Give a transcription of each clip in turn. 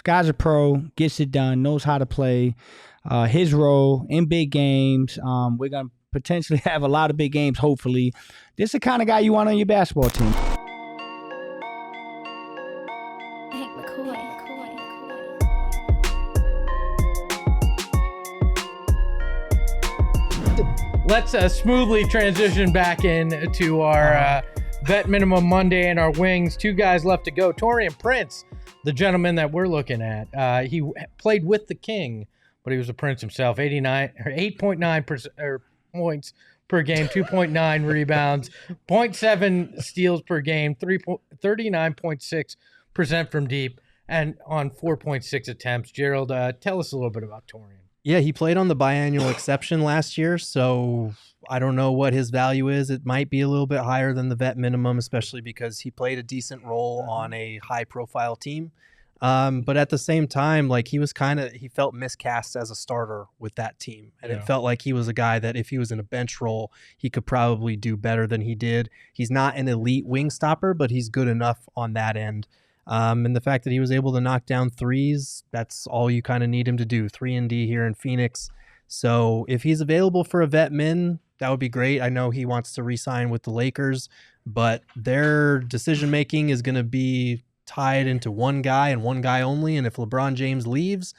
guy's a pro, gets it done, knows how to play. His role in big games. We're going to potentially have a lot of big games, hopefully. This is the kind of guy you want on your basketball team. Let's smoothly transition back into our vet minimum Monday and our wings. 2 guys left to go. Taurean Prince, the gentleman that we're looking at. He played with the King, but he was a Prince himself. 8.9 points per game, 2.9 rebounds, 0.7 steals per game, 39.6% from deep, and on 4.6 attempts. Gerald, tell us a little bit about Taurean. Yeah, he played on the biannual exception last year, so I don't know what his value is. It might be a little bit higher than the vet minimum, especially because he played a decent role on a high-profile team. But at the same time, like he felt miscast as a starter with that team. And it felt like he was a guy that if he was in a bench role, he could probably do better than he did. He's not an elite wing stopper, but he's good enough on that end. And the fact that he was able to knock down threes, that's all you kind of need him to do. 3-and-D here in Phoenix. So if he's available for a vet min, that would be great. I know he wants to re-sign with the Lakers, but their decision-making is going to be tied into one guy and one guy only. And if LeBron James leaves,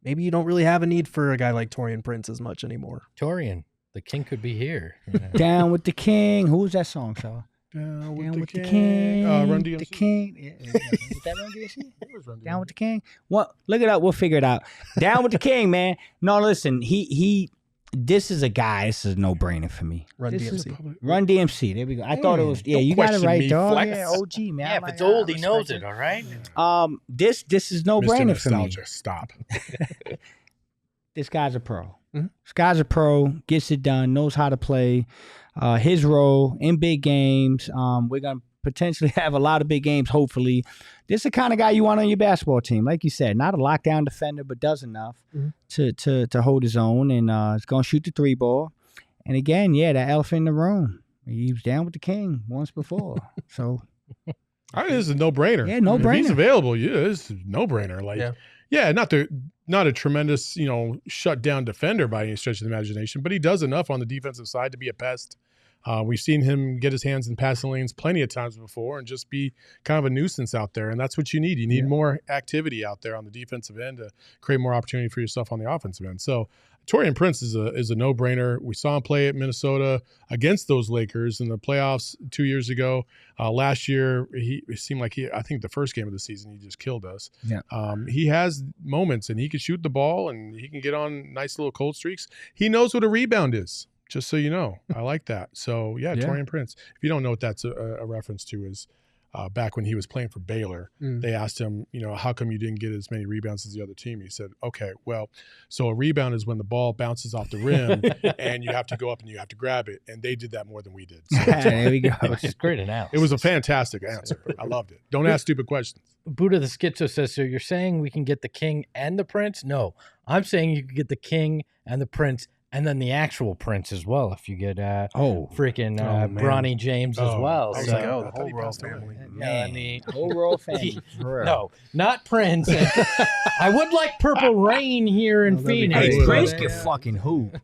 maybe you don't really have a need for a guy like Taurean Prince as much anymore. Taurean, the King could be here. Down with the King. Who's that song, Shaw? Down with the King. Run DMC. The King. Is that Run DMC? Down with the King. What? Look it up. We'll figure it out. Down with the King, man. No, listen. This is a guy. This is a no-brainer for me. Run DMC. Run DMC. There we go. I thought it was. Yeah, you got it right, dog. Yeah, OG, man. Yeah, if it's old, he knows it. All right. This is no-brainer for me. Stop. This guy's a pro. Mm-hmm. This guy's a pro. Gets it done. Knows how to play. His role in big games. We're going to potentially have a lot of big games, hopefully. This is the kind of guy you want on your basketball team. Like you said, not a lockdown defender, but does enough to hold his own. And is going to shoot the 3 ball. And again, that elephant in the room. He was down with the King once before. So I think this is a no-brainer. Yeah, no-brainer. If he's available, it's a no-brainer. Like, not a tremendous, shut-down defender by any stretch of the imagination, but he does enough on the defensive side to be a pest. We've seen him get his hands in passing lanes plenty of times before and just be kind of a nuisance out there, and that's what you need. You need more activity out there on the defensive end to create more opportunity for yourself on the offensive end. So Taurean Prince is a no-brainer. We saw him play at Minnesota against those Lakers in the playoffs 2 years ago. Last year, it seemed like I think the first game of the season, he just killed us. Yeah. He has moments, and he can shoot the ball, and he can get on nice little cold streaks. He knows what a rebound is, just so you know. I like that. So, Taurean Prince. If you don't know what that's a reference to is back when he was playing for Baylor, they asked him, how come you didn't get as many rebounds as the other team? He said, okay, well, so a rebound is when the ball bounces off the rim and you have to go up and you have to grab it. And they did that more than we did. So, there we go. Which is great analysis. It was a fantastic answer. I loved it. Don't ask stupid questions. Buddha the Schizo says, so you're saying we can get the King and the Prince? No, I'm saying you can get the King and the Prince and then the actual Prince as well, if you get Bronny James as well. So the whole Royal family. And the whole Royal family. No, not Prince. I would like Purple Rain here in Phoenix. Hey, Grace can fucking hoop.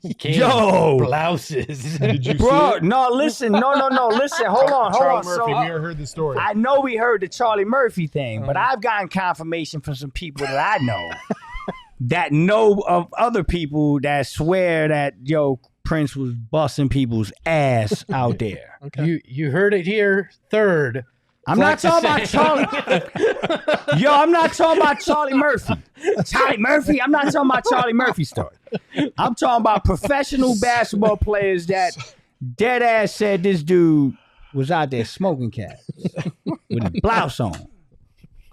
He could. Yo, blouses. Did you bro? see it? No, listen, no. Listen, hold on. Charlie Murphy, So, we never heard the story. I know we heard the Charlie Murphy thing, but I've gotten confirmation from some people that I know that know of other people that swear that Prince was busting people's ass out there. Okay. You heard it here. Third. I'm not talking about Charlie. I'm not talking about Charlie Murphy. I'm not talking about Charlie Murphy story. I'm talking about professional basketball players that dead ass said this dude was out there smoking cats with a blouse on.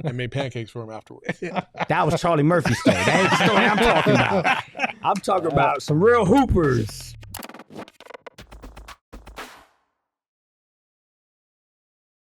And made pancakes for him afterwards. That was Charlie Murphy's story. That ain't the story I'm talking about. I'm talking about some real hoopers